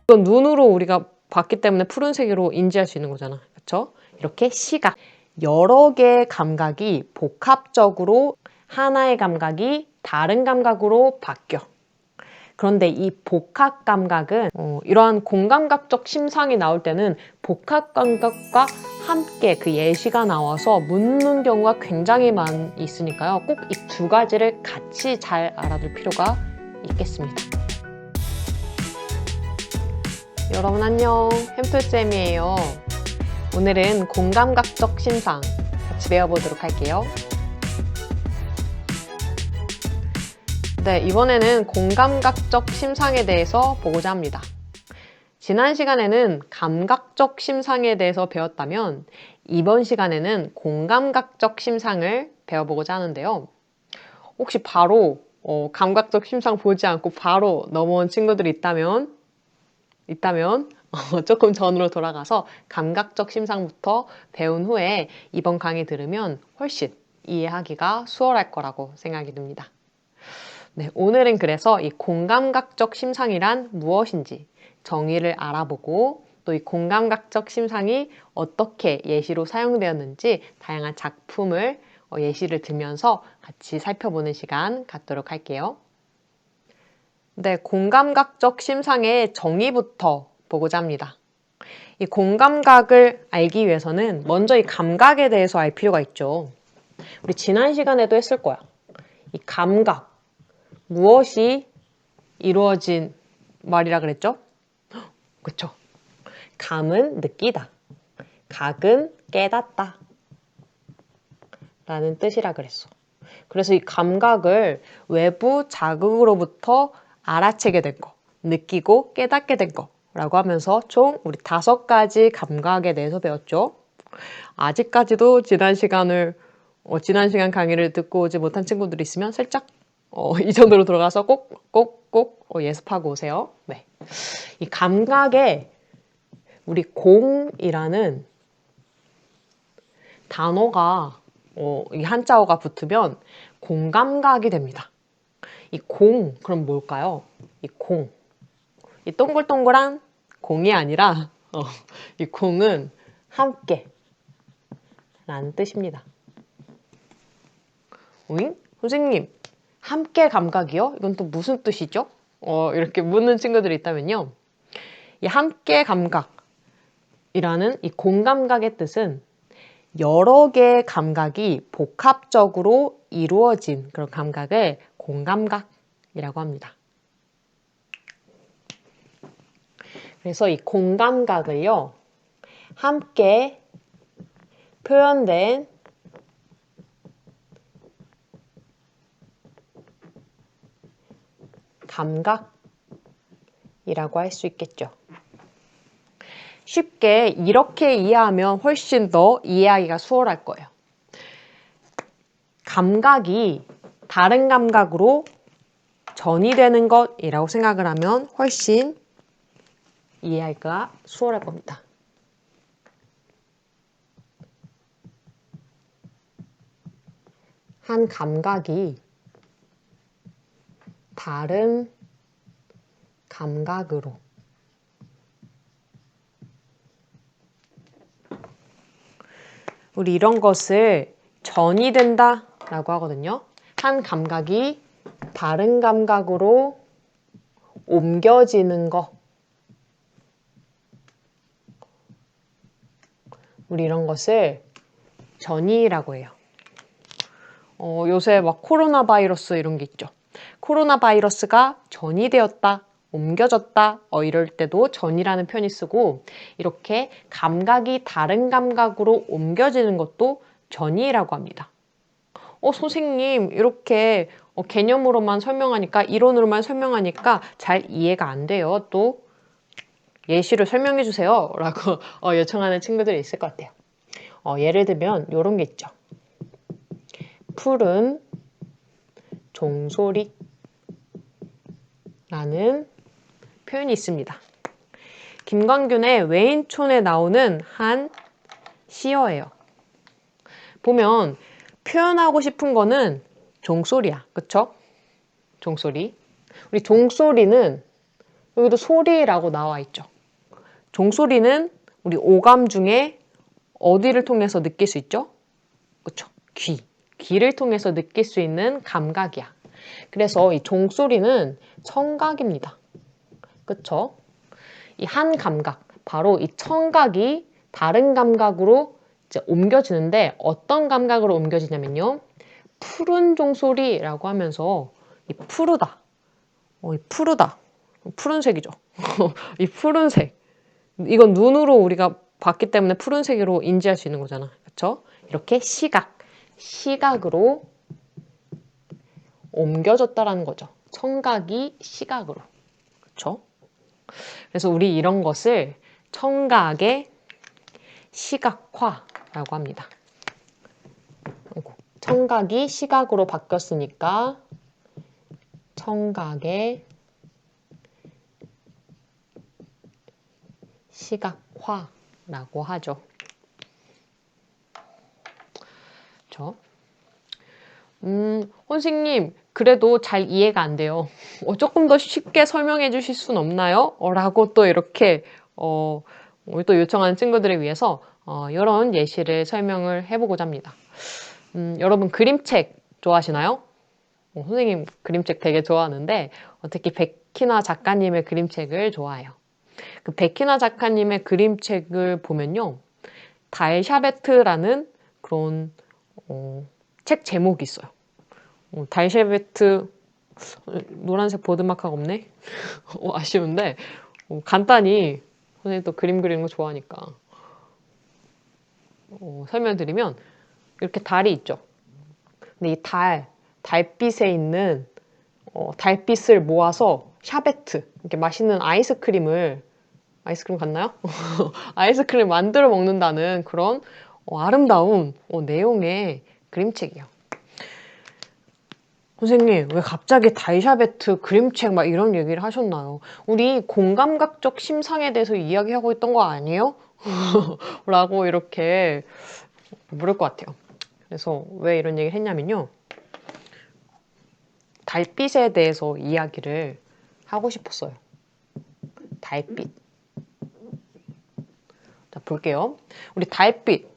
이건 눈으로 우리가 봤기 때문에 푸른색으로 인지할 수 있는 거잖아. 그렇죠? 이렇게 시각. 여러 개의 감각이 복합적으로 하나의 감각이 다른 감각으로 바뀌어. 그런데 이 복합 감각은 이러한 공감각적 심상이 나올 때는 복합 감각과 함께 그 예시가 나와서 묻는 경우가 굉장히 많이 있으니까요. 꼭 이 두 가지를 같이 잘 알아둘 필요가 있겠습니다. 여러분 안녕, 햄플쌤이에요. 오늘은 공감각적 심상 같이 배워보도록 할게요. 네, 이번에는 공감각적 심상에 대해서 보고자 합니다. 지난 시간에는 감각적 심상에 대해서 배웠다면 이번 시간에는 공감각적 심상을 배워보고자 하는데요. 혹시 바로 감각적 심상 보지 않고 바로 넘어온 친구들이 있다면 조금 전으로 돌아가서 감각적 심상부터 배운 후에 이번 강의 들으면 훨씬 이해하기가 수월할 거라고 생각이 듭니다. 네, 오늘은 그래서 이 공감각적 심상이란 무엇인지 정의를 알아보고 또 이 공감각적 심상이 어떻게 예시로 사용되었는지 다양한 작품을 예시를 들면서 같이 살펴보는 시간 갖도록 할게요. 네, 공감각적 심상의 정의부터 보고자 합니다. 이 공감각을 알기 위해서는 먼저 이 감각에 대해서 알 필요가 있죠. 우리 지난 시간에도 했을 거야. 이 감각, 무엇이 이루어진 말이라 그랬죠? 그쵸? 감은 느끼다, 각은 깨닫다 라는 뜻이라 그랬어. 그래서 이 감각을 외부 자극으로부터 알아채게 된 거, 느끼고 깨닫게 된 거라고 하면서 총 우리 5가지 감각에 대해서 배웠죠. 아직까지도 지난 시간 강의를 듣고 오지 못한 친구들이 있으면 살짝 이 정도로 들어가서 꼭 예습하고 오세요. 네. 이 감각에 우리 공이라는 단어가 이 한자어가 붙으면 공감각이 됩니다. 이 공, 그럼 뭘까요? 이 공. 이 동글동글한 공이 아니라 이 공은 함께 라는 뜻입니다. 오잉? 선생님, 함께 감각이요? 이건 또 무슨 뜻이죠? 이렇게 묻는 친구들이 있다면요. 이 함께 감각이라는 이 공감각의 뜻은 여러 개의 감각이 복합적으로 이루어진 그런 감각을 공감각이라고 합니다. 그래서 이 공감각을요, 함께 표현된 감각이라고 할 수 있겠죠. 쉽게 이렇게 이해하면 훨씬 더 이해하기가 수월할 거예요. 감각이 다른 감각으로 전이되는 것이라고 생각을 하면 훨씬 이해하기가 수월할 겁니다. 한 감각이 다른 감각으로 우리 이런 것을 전이된다 라고 하거든요. 한 감각이 다른 감각으로 옮겨지는 것. 우리 이런 것을 전이라고 해요. 요새 막 코로나 바이러스 이런 게 있죠. 코로나 바이러스가 전이되었다, 옮겨졌다 이럴 때도 전이라는 표현이 쓰고 이렇게 감각이 다른 감각으로 옮겨지는 것도 전이라고 합니다. 선생님 이렇게 개념으로만 설명하니까 이론으로만 설명하니까 잘 이해가 안 돼요. 또 예시를 설명해 주세요 라고 요청하는 친구들이 있을 것 같아요. 예를 들면 이런 게 있죠. 푸른 종소리 라는 표현이 있습니다. 김광균의 외인촌에 나오는 한 시어예요. 보면 표현하고 싶은 거는 종소리야. 그쵸? 종소리. 우리 종소리는 여기도 소리라고 나와 있죠. 종소리는 우리 오감 중에 어디를 통해서 느낄 수 있죠? 그쵸? 귀를 통해서 느낄 수 있는 감각이야. 그래서 이 종소리는 청각입니다. 그쵸? 이 한 감각, 바로 이 청각이 다른 감각으로 이제 옮겨지는데 어떤 감각으로 옮겨지냐면요. 푸른 종소리라고 하면서 이 푸르다. 이 푸르다. 푸른색이죠. 이 푸른색. 이건 눈으로 우리가 봤기 때문에 푸른색으로 인지할 수 있는 거잖아. 그쵸? 이렇게 시각으로 옮겨졌다라는 거죠. 청각이 시각으로. 그쵸? 그래서 우리 이런 것을 청각의 시각화라고 합니다. 청각이 시각으로 바뀌었으니까 청각의 시각화라고 하죠. 그렇죠? 선생님, 그래도 잘 이해가 안 돼요. 조금 더 쉽게 설명해 주실 순 없나요? 라고 또 이렇게 우리 또 요청하는 친구들을 위해서 이런 예시를 설명을 해보고자 합니다. 여러분 그림책 좋아하시나요? 선생님 그림책 되게 좋아하는데 특히 백희나 작가님의 그림책을 좋아해요. 그 백희나 작가님의 그림책을 보면요. 달샤베트라는 그런 책 제목이 있어요. 달샤베트 노란색 보드마크가 없네? 아쉬운데 간단히 선생님 또 그림 그리는 거 좋아하니까 설명드리면 이렇게 달이 있죠. 근데 이 달빛에 있는 달빛을 모아서 샤베트, 이렇게 맛있는 아이스크림 같나요? 아이스크림 만들어 먹는다는 그런 아름다운 내용의 그림책이에요. 선생님, 왜 갑자기 달샤베트 그림책 막 이런 얘기를 하셨나요? 우리 공감각적 심상에 대해서 이야기하고 있던 거 아니에요? 라고 이렇게 물을 것 같아요. 그래서 왜 이런 얘기를 했냐면요. 달빛에 대해서 이야기를 하고 싶었어요. 달빛. 자, 볼게요. 우리 달빛.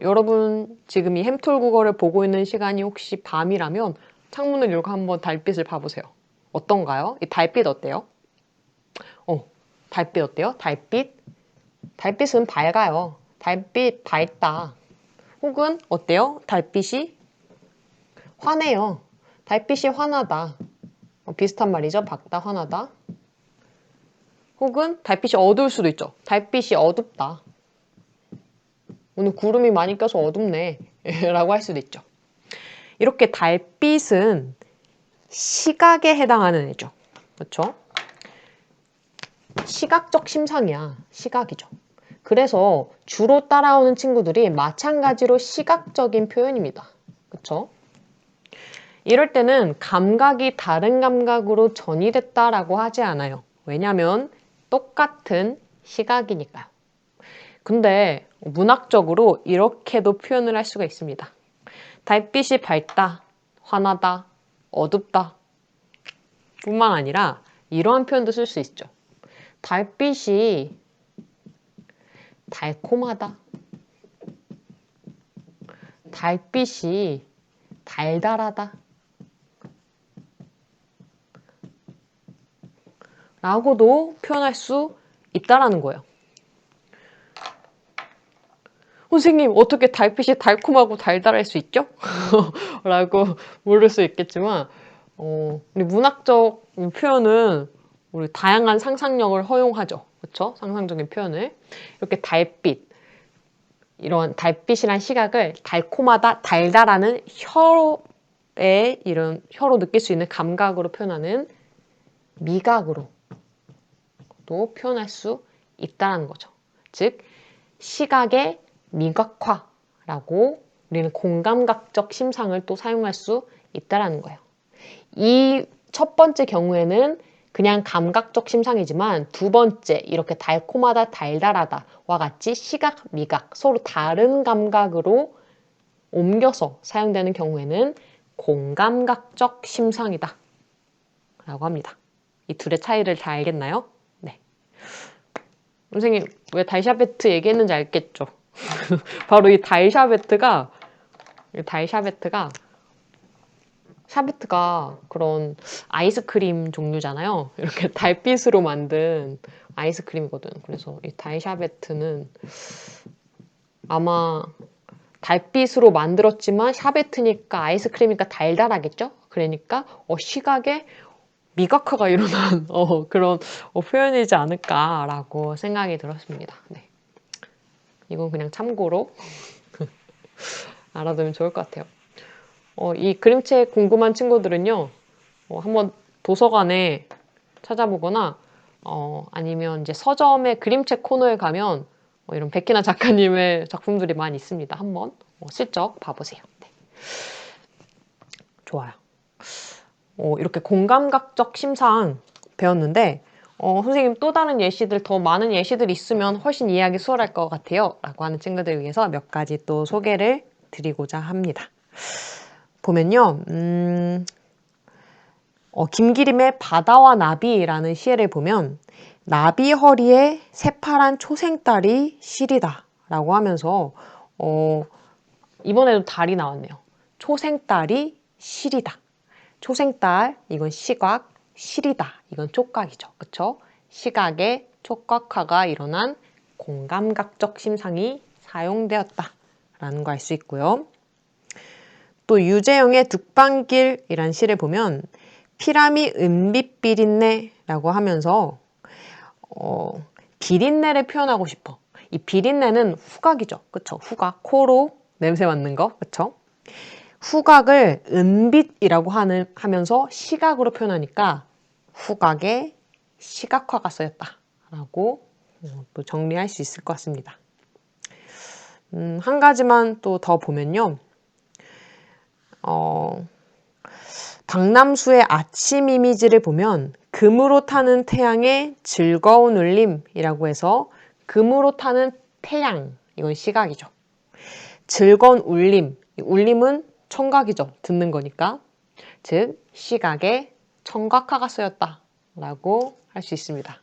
여러분 지금 이 햄톨 국어를 보고 있는 시간이 혹시 밤이라면 창문을 열고 한번 달빛을 봐보세요. 어떤가요? 이 달빛 어때요? 달빛 어때요? 달빛은 밝아요. 달빛 밝다. 혹은 어때요? 달빛이 환해요. 달빛이 환하다. 비슷한 말이죠. 밝다, 환하다. 혹은 달빛이 어두울 수도 있죠. 달빛이 어둡다. 오늘 구름이 많이 껴서 어둡네. 라고 할 수도 있죠. 이렇게 달빛은 시각에 해당하는 애죠. 그렇죠? 시각적 심상이야. 시각이죠. 그래서 주로 따라오는 친구들이 마찬가지로 시각적인 표현입니다. 그렇죠? 이럴 때는 감각이 다른 감각으로 전이됐다라고 하지 않아요. 왜냐하면 똑같은 시각이니까요. 근데 문학적으로 이렇게도 표현을 할 수가 있습니다. 달빛이 밝다, 환하다, 어둡다 뿐만 아니라 이러한 표현도 쓸 수 있죠. 달빛이 달콤하다. 달빛이 달달하다. 라고도 표현할 수 있다라는 거예요. 선생님, 어떻게 달빛이 달콤하고 달달할 수 있죠? 라고 물을 수 있겠지만, 우리 문학적 표현은 우리 다양한 상상력을 허용하죠. 그렇죠? 상상적인 표현을. 이렇게 달빛, 이런 달빛이란 시각을 달콤하다, 달달하는 혀의 이런 혀로 느낄 수 있는 감각으로 표현하는 미각으로도 표현할 수 있다는 거죠. 즉, 시각의 미각화라고 우리는 공감각적 심상을 또 사용할 수 있다는 거예요. 이 첫 번째 경우에는 그냥 감각적 심상이지만 두 번째 이렇게 달콤하다, 달달하다와 같이 시각, 미각 서로 다른 감각으로 옮겨서 사용되는 경우에는 공감각적 심상이다 라고 합니다. 이 둘의 차이를 잘 알겠나요? 네. 선생님, 왜 달샤베트 얘기했는지 알겠죠? 바로 이 달샤베트가 샤베트가 그런 아이스크림 종류잖아요. 이렇게 달빛으로 만든 아이스크림이거든. 그래서 이 달샤베트는 아마 달빛으로 만들었지만 샤베트니까 아이스크림이니까 달달하겠죠? 그러니까 시각에 미각화가 일어난 그런 표현이지 않을까라고 생각이 들었습니다. 네. 이건 그냥 참고로 알아두면 좋을 것 같아요. 이 그림책 궁금한 친구들은요, 한번 도서관에 찾아보거나, 아니면 이제 서점의 그림책 코너에 가면 이런 백희나 작가님의 작품들이 많이 있습니다. 한번 슬쩍 봐보세요. 네. 좋아요. 이렇게 공감각적 심상 배웠는데, 선생님 또 다른 예시들, 더 많은 예시들이 있으면 훨씬 이해하기 수월할 것 같아요. 라고 하는 친구들 위해서 몇 가지 또 소개를 드리고자 합니다. 보면요, 김기림의 바다와 나비라는 시를 보면 나비 허리에 새파란 초생달이 시리다 라고 하면서 이번에도 달이 나왔네요. 초생달이 시리다. 초생달, 이건 시각, 시리다, 이건 촉각이죠. 그쵸? 시각에 촉각화가 일어난 공감각적 심상이 사용되었다 라는 거 알 수 있고요. 또 유재영의 둑방길이란 시를 보면 피라미 은빛 비린내 라고 하면서 비린내를 표현하고 싶어. 이 비린내는 후각이죠. 그쵸? 후각, 코로 냄새 맡는 거. 그쵸? 후각을 은빛이라고 하면서 시각으로 표현하니까 후각에 시각화가 쓰였다 라고 또 정리할 수 있을 것 같습니다. 한 가지만 또 더 보면요. 박남수의 아침 이미지를 보면 금으로 타는 태양의 즐거운 울림이라고 해서 금으로 타는 태양, 이건 시각이죠. 즐거운 울림, 울림은 청각이죠. 듣는 거니까. 즉 시각에 청각화가 쓰였다 라고 할 수 있습니다.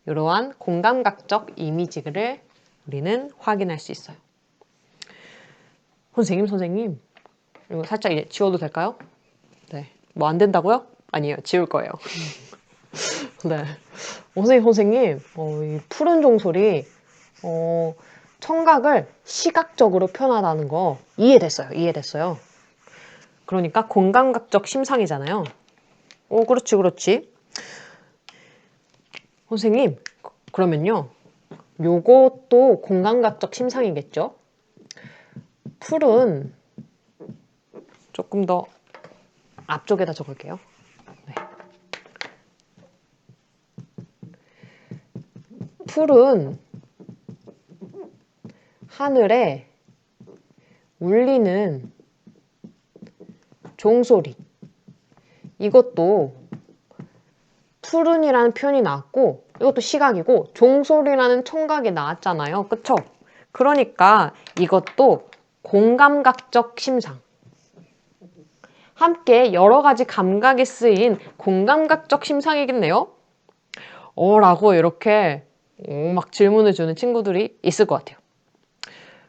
이러한 공감각적 이미지를 우리는 확인할 수 있어요. 선생님 이거 살짝 이제 지워도 될까요? 네. 뭐 안 된다고요? 아니에요. 지울 거예요. 네. 선생님, 이 푸른 종소리, 청각을 시각적으로 표현하다는 거 이해됐어요. 그러니까 공감각적 심상이잖아요. 그렇지. 선생님, 그러면요. 요것도 공감각적 심상이겠죠? 풀은 조금 더 앞쪽에다 적을게요. 네. 풀은 하늘에 울리는 종소리. 이것도 푸른이라는 표현이 나왔고 이것도 시각이고 종소리라는 청각이 나왔잖아요. 그쵸? 그러니까 이것도 공감각적 심상. 함께 여러 가지 감각이 쓰인 공감각적 심상이겠네요. 라고 이렇게 막 질문을 주는 친구들이 있을 것 같아요.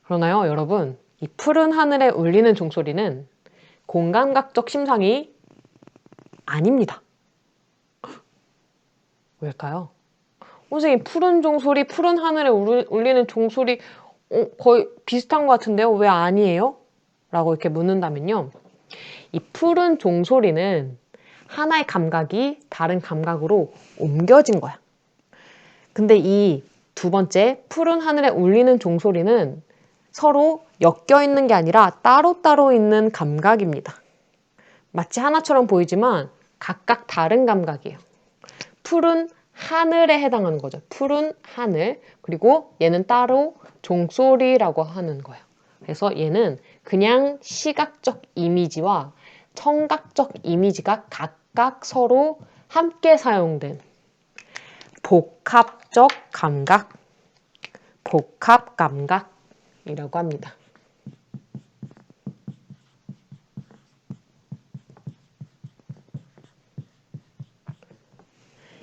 그러나요, 여러분? 이 푸른 하늘에 울리는 종소리는 공감각적 심상이 아닙니다. 왜일까요? 선생님, 푸른 종소리, 푸른 하늘에 울리는 종소리 거의 비슷한 것 같은데요? 왜 아니에요? 라고 이렇게 묻는다면요. 이 푸른 종소리는 하나의 감각이 다른 감각으로 옮겨진 거야. 근데 이 두 번째, 푸른 하늘에 울리는 종소리는 서로 엮여 있는 게 아니라 따로따로 있는 감각입니다. 마치 하나처럼 보이지만 각각 다른 감각이에요. 푸른 하늘에 해당하는 거죠. 푸른 하늘. 그리고 얘는 따로 종소리라고 하는 거예요. 그래서 얘는 그냥 시각적 이미지와 청각적 이미지가 각각 서로 함께 사용된 복합적 감각, 복합 감각이라고 합니다.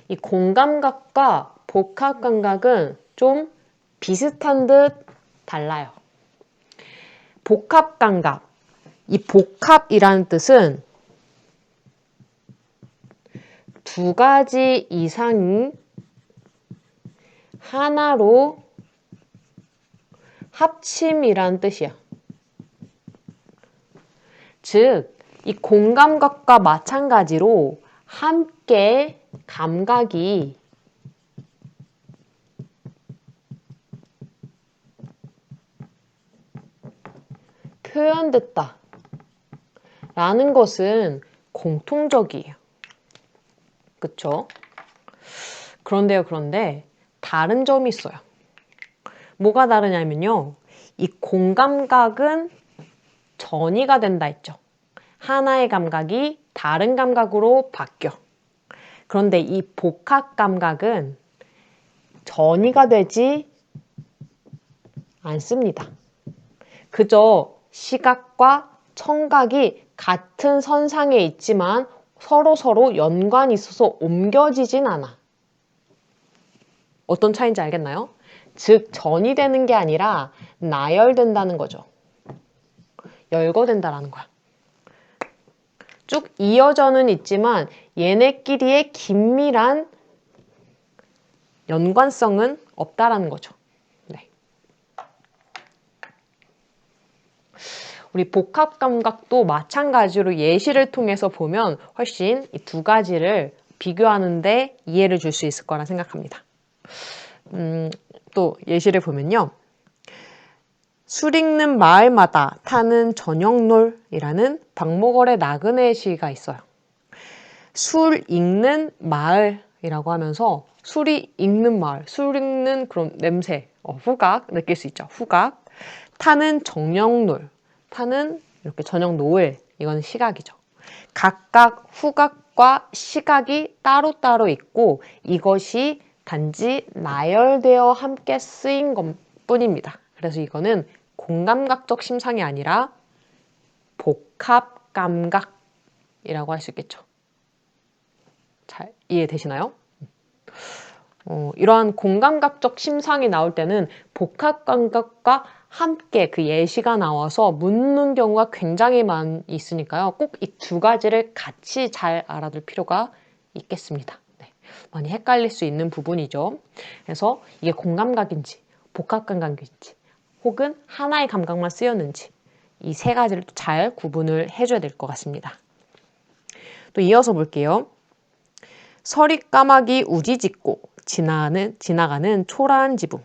이 공감각과 복합감각은 좀 비슷한 듯 달라요. 복합감각. 이 복합이라는 뜻은 두 가지 이상이 하나로 합침이라는 뜻이야. 즉, 이 공감각과 마찬가지로 함께 감각이 표현됐다 라는 것은 공통적이에요. 그쵸? 그런데 다른 점이 있어요. 뭐가 다르냐면요. 이 공감각은 전이가 된다 했죠. 하나의 감각이 다른 감각으로 바뀌어. 그런데 이 복합 감각은 전이가 되지 않습니다. 그저 시각과 청각이 같은 선상에 있지만 서로 연관이 있어서 옮겨지진 않아. 어떤 차이인지 알겠나요? 즉, 전이 되는 게 아니라 나열된다는 거죠. 열거된다라는 거야. 쭉 이어져는 있지만 얘네끼리의 긴밀한 연관성은 없다라는 거죠. 네. 우리 복합 감각도 마찬가지로 예시를 통해서 보면 훨씬 이 두 가지를 비교하는데 이해를 줄 수 있을 거라 생각합니다. 또 예시를 보면요. 술 읽는 마을마다 타는 저녁놀이라는 박목월의 나그네 시가 있어요. 술 읽는 마을이라고 하면서 술이 읽는 마을, 술 읽는 그런 냄새, 후각 느낄 수 있죠. 후각. 타는 저녁놀, 타는 이렇게 저녁노을, 이건 시각이죠. 각각 후각과 시각이 따로따로 있고 이것이 단지 나열되어 함께 쓰인 것뿐입니다. 그래서 이거는 공감각적 심상이 아니라 복합감각이라고 할 수 있겠죠. 잘 이해되시나요? 이러한 공감각적 심상이 나올 때는 복합감각과 함께 그 예시가 나와서 묻는 경우가 굉장히 많이 있으니까요. 꼭 이 두 가지를 같이 잘 알아둘 필요가 있겠습니다. 네. 많이 헷갈릴 수 있는 부분이죠. 그래서 이게 공감각인지 복합감각인지 혹은 하나의 감각만 쓰였는지 이 세 가지를 잘 구분을 해줘야 될 것 같습니다. 또 이어서 볼게요. 서리까마귀 우지짓고 지나가는 초라한 지붕.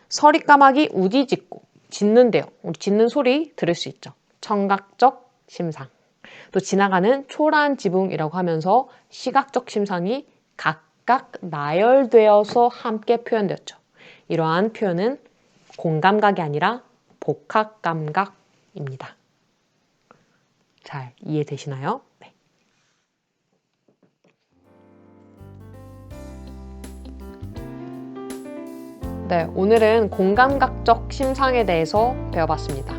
서리까마귀 우지짓고 짖는데요. 우리 짖는 소리 들을 수 있죠. 청각적 심상. 또 지나가는 초라한 지붕이라고 하면서 시각적 심상이 각각 나열되어서 함께 표현되었죠. 이러한 표현은 공감각이 아니라 복합감각입니다. 잘 이해되시나요? 네. 네, 오늘은 공감각적 심상에 대해서 배워봤습니다.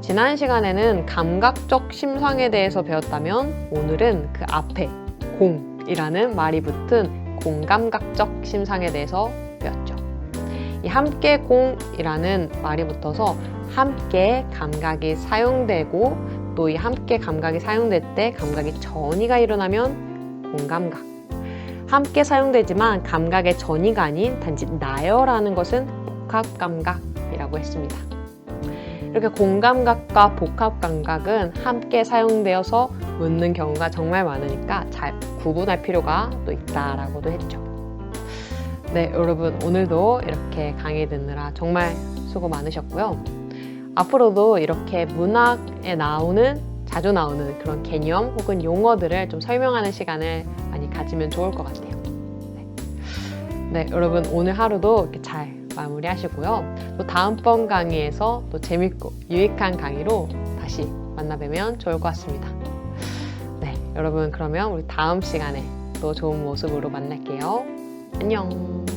지난 시간에는 감각적 심상에 대해서 배웠다면 오늘은 그 앞에 공이라는 말이 붙은 공감각적 심상에 대해서 배웠죠. 이 함께 공이라는 말이 붙어서 함께 감각이 사용되고 또 이 함께 감각이 사용될 때 감각이 전이가 일어나면 공감각. 함께 사용되지만 감각의 전이가 아닌 단지 나열하는 것은 복합감각이라고 했습니다. 이렇게 공감각과 복합감각은 함께 사용되어서 묻는 경우가 정말 많으니까 잘 구분할 필요가 또 있다라고도 했죠. 네, 여러분 오늘도 이렇게 강의 듣느라 정말 수고 많으셨고요. 앞으로도 이렇게 문학에 자주 나오는 그런 개념 혹은 용어들을 좀 설명하는 시간을 많이 가지면 좋을 것 같아요. 네, 여러분 오늘 하루도 이렇게 잘 마무리하시고요. 또 다음번 강의에서 또 재밌고 유익한 강의로 다시 만나뵈면 좋을 것 같습니다. 네, 여러분 그러면 우리 다음 시간에 또 좋은 모습으로 만날게요. 안녕.